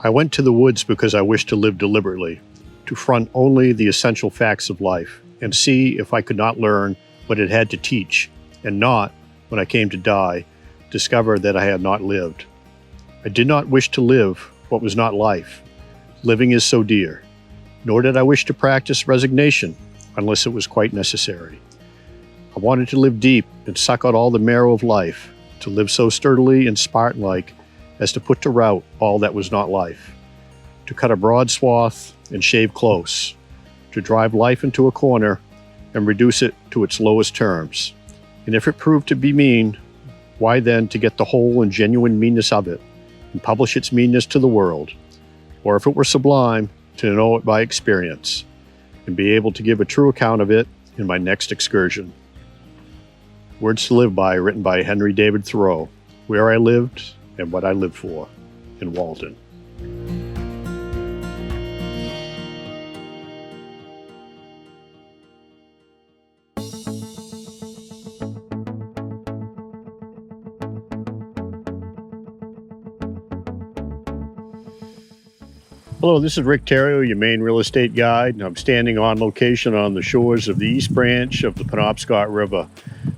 I went to the woods because I wished to live deliberately, to front only the essential facts of life, and see if I could not learn what it had to teach, and not, when I came to die, discover that I had not lived. I did not wish to live what was not life. Living is so dear. Nor did I wish to practice resignation, unless it was quite necessary. I wanted to live deep and suck out all the marrow of life, to live so sturdily and Spartan-like as to put to rout all that was not life, to cut a broad swath and shave close, to drive life into a corner and reduce it to its lowest terms. And if it proved to be mean, why then to get the whole and genuine meanness of it and publish its meanness to the world? Or if it were sublime, to know it by experience and be able to give a true account of it in my next excursion. Words to Live By, written by Henry David Thoreau, Where I Lived and What I Lived For, in Walden. Hello, this is Rick Terrio, your Maine real estate guide, and I'm standing on location on the shores of the East Branch of the Penobscot River.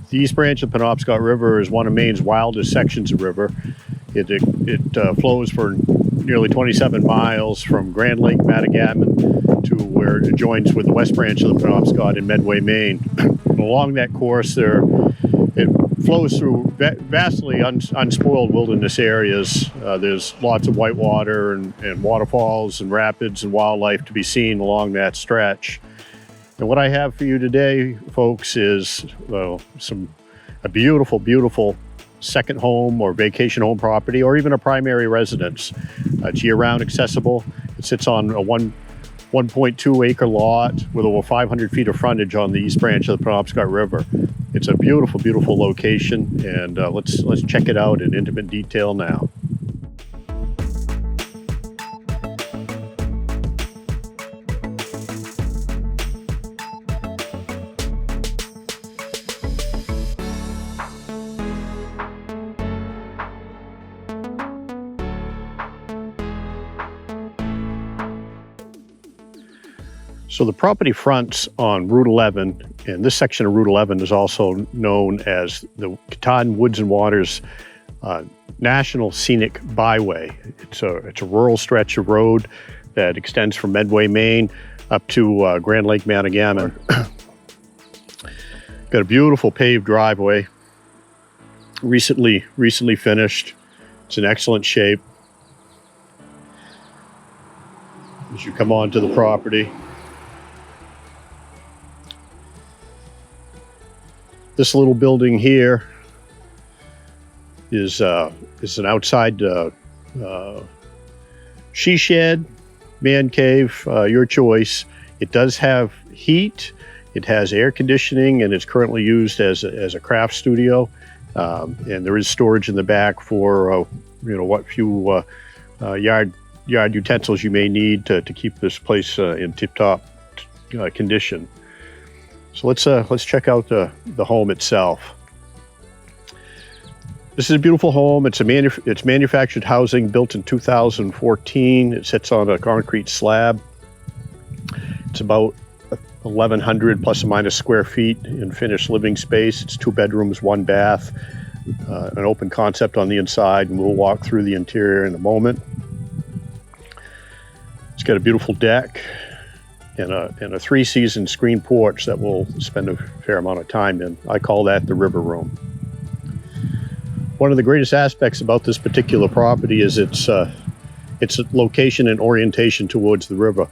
The East Branch of the Penobscot River is one of Maine's wildest sections of river. It flows for nearly 27 miles from Grand Lake, Matagamon, to where it joins with the West Branch of the Penobscot in Medway, Maine. And along that course, it flows through vastly unspoiled wilderness areas. There's lots of whitewater and waterfalls and rapids and wildlife to be seen along that stretch. And what I have for you today, folks, is a beautiful, beautiful second home or vacation home property, or even a primary residence. It's year-round accessible. It sits on a 1.2 acre lot with over 500 feet of frontage on the East Branch of the Penobscot River. It's a beautiful, beautiful location, and let's check it out in intimate detail now. So the property fronts on Route 11, and this section of Route 11 is also known as the Katahdin Woods and Waters National Scenic Byway. It's a rural stretch of road that extends from Medway, Maine, up to Grand Lake, Matagamon. Got a beautiful paved driveway, recently finished. It's in excellent shape. As you come onto the property, this little building here is an outside she shed, man cave, your choice. It does have heat, it has air conditioning, and it's currently used as a craft studio. And there is storage in the back for what few yard utensils you may need to keep this place in tip-top condition. So let's check out the home itself. This is a beautiful home. It's manufactured housing built in 2014. It sits on a concrete slab. It's about 1,100 plus or minus square feet in finished living space. It's 2 bedrooms, 1 bath, an open concept on the inside, and we'll walk through the interior in a moment. It's got a beautiful deck and a 3-season screen porch that we'll spend a fair amount of time in. I call that the river room. One of the greatest aspects about this particular property is its location and orientation towards the river.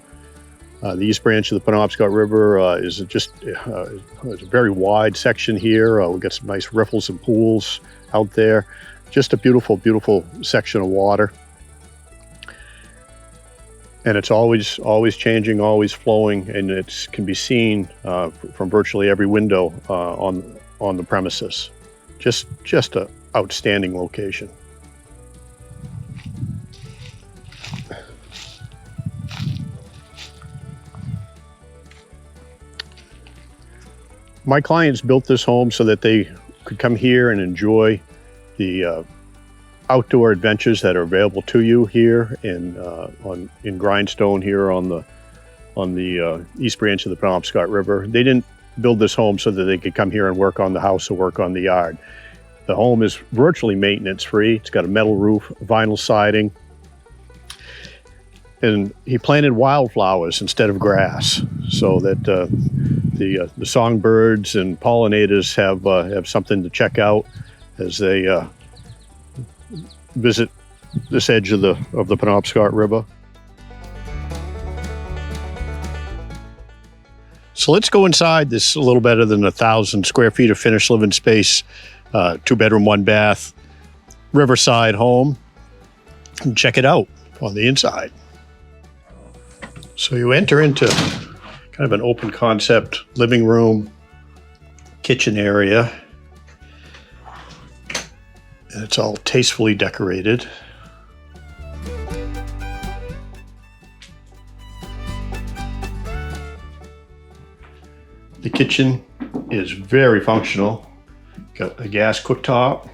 The East Branch of the Penobscot River is it's a very wide section here. We've got some nice riffles and pools out there. Just a beautiful, beautiful section of water. And it's always changing, always flowing, and it can be seen from virtually every window on the premises. Just an outstanding location. My clients built this home so that they could come here and enjoy the outdoor adventures that are available to you here in Grindstone here on the East Branch of the Penobscot River. They didn't build this home so that they could come here and work on the house or work on the yard. The home is virtually maintenance-free. It's got a metal roof, vinyl siding, and he planted wildflowers instead of grass so that the songbirds and pollinators have something to check out as they visit this edge of the Penobscot River. So let's go inside this a little better than 1,000 square feet of finished living space, 2-bedroom, 1-bath, riverside home, and check it out on the inside. So you enter into kind of an open concept living room, kitchen area, and it's all tastefully decorated. The kitchen is very functional. Got a gas cooktop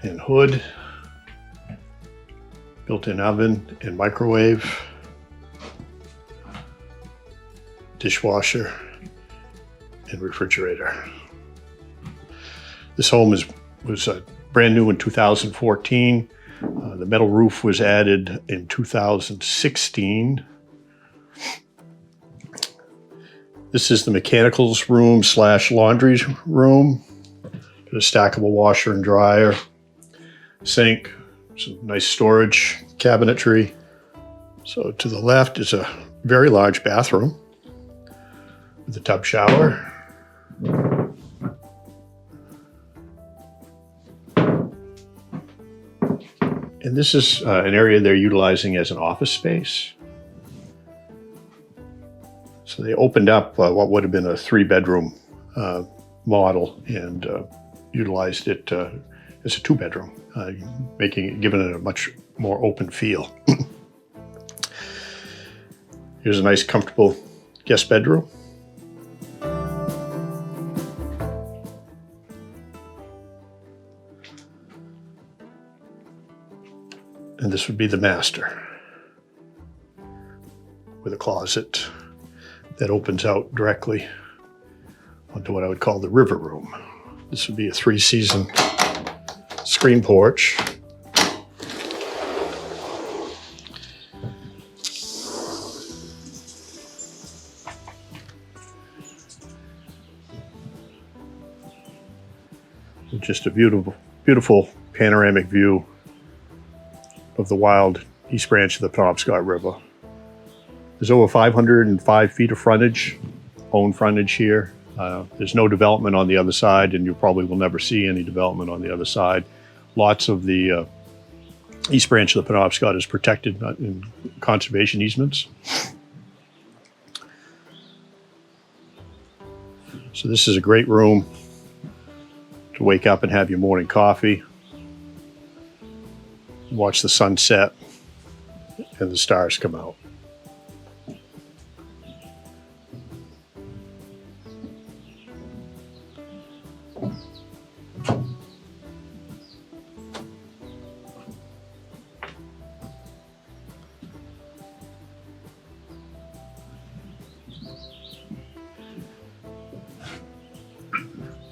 and hood, built-in oven and microwave, dishwasher, and refrigerator. This home was brand new in 2014. The metal roof was added in 2016. This is the mechanicals room / laundry room. Got a stackable washer and dryer, sink, some nice storage cabinetry. So to the left is a very large bathroom with a tub shower. And this is an area they're utilizing as an office space. So they opened up what would have been a 3-bedroom model and utilized it as a 2-bedroom, giving it a much more open feel. Here's a nice, comfortable guest bedroom. And this would be the master with a closet that opens out directly onto what I would call the river room. This would be a 3-season screen porch. Just a beautiful, beautiful panoramic view of the wild East Branch of the Penobscot River. There's over 505 feet of frontage, own frontage here. There's no development on the other side, and you probably will never see any development on the other side. Lots of the East Branch of the Penobscot is protected in conservation easements. So this is a great room to wake up and have your morning coffee, watch the sunset and the stars come out.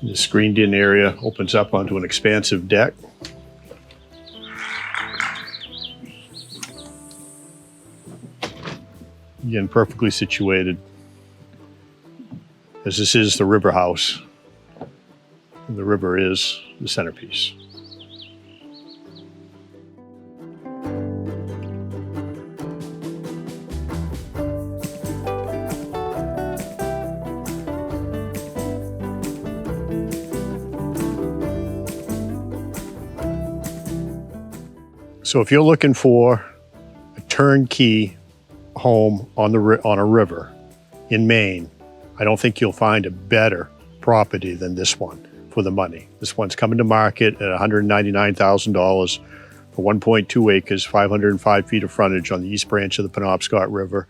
The screened-in area opens up onto an expansive deck. Again, perfectly situated, as this is the river house. And the river is the centerpiece. So if you're looking for a turnkey home on a river in Maine, I don't think you'll find a better property than this one for the money. This one's coming to market at $199,000 for 1.2 acres, 505 feet of frontage on the East Branch of the Penobscot River,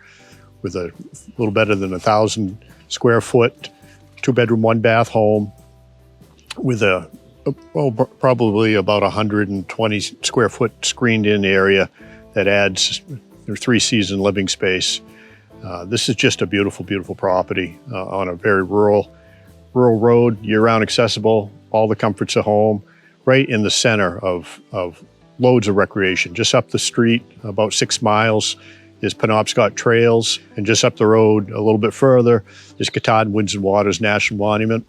with a little better than 1,000 square foot, 2-bedroom, 1-bath home with a probably about 120 square foot screened in area that adds their 3-season living space. This is just a beautiful, beautiful property on a very rural road, year-round accessible, all the comforts of home, right in the center of loads of recreation. Just up the street, about 6 miles, is Penobscot Trails, and just up the road a little bit further is Katahdin Winds and Waters National Monument,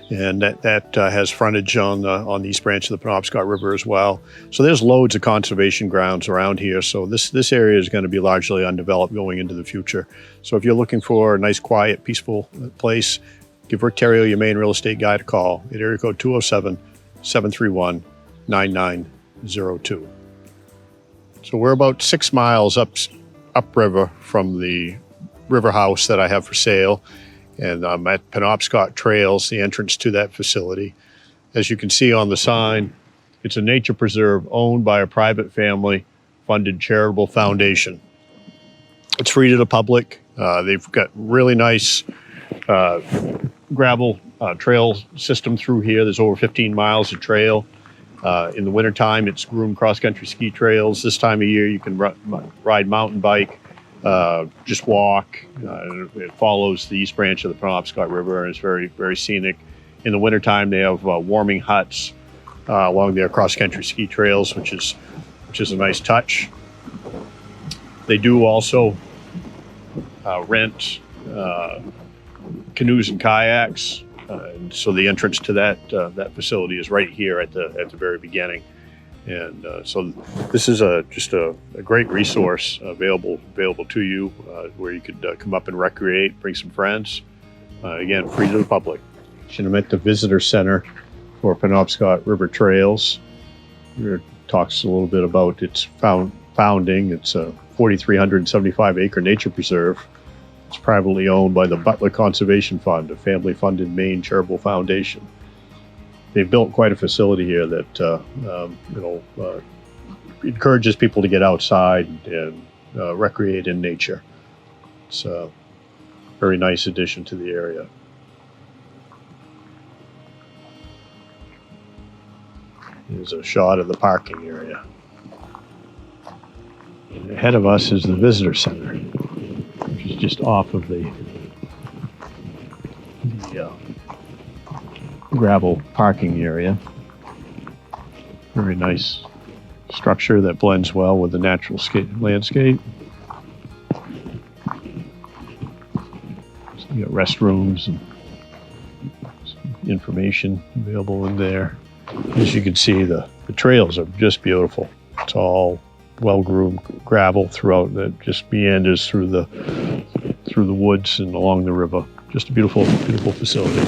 and that has frontage on the east branch of the Penobscot River as well. So there's loads of conservation grounds around here. So this area is going to be largely undeveloped going into the future. So if you're looking for a nice, quiet, peaceful place, give Rick Terrio, your Maine real estate guy, a call at area code 207-731-9902. So we're about 6 miles upriver from the river house that I have for sale. And I'm at Penobscot Trails, the entrance to that facility. As you can see on the sign, it's a nature preserve owned by a private family-funded charitable foundation. It's free to the public. They've got really nice gravel trail system through here. There's over 15 miles of trail. In the wintertime, it's groomed cross-country ski trails. This time of year, you can ride mountain bike, just walk. It follows the east branch of the Penobscot River, and it's very, very scenic. In the wintertime, they have warming huts along their cross-country ski trails, which is a nice touch. They do also rent canoes and kayaks, and so the entrance to that facility is right here at the very beginning. And so this is just a great resource available to you, where you could come up and recreate, bring some friends. Again, free to the public. I'm at the visitor center for Penobscot River Trails. Here it talks a little bit about its founding. It's a 4,375 acre nature preserve. It's privately owned by the Butler Conservation Fund, a family-funded Maine charitable foundation. They've built quite a facility here that encourages people to get outside and recreate in nature. It's a very nice addition to the area. Here's a shot of the parking area. And ahead of us is the visitor center, which is just off of the gravel parking area. Very nice structure that blends well with the natural landscape. So you got restrooms and some information available in there. As you can see, the trails are just beautiful. It's all well-groomed gravel throughout that just meanders through the woods and along the river. Just a beautiful, beautiful facility.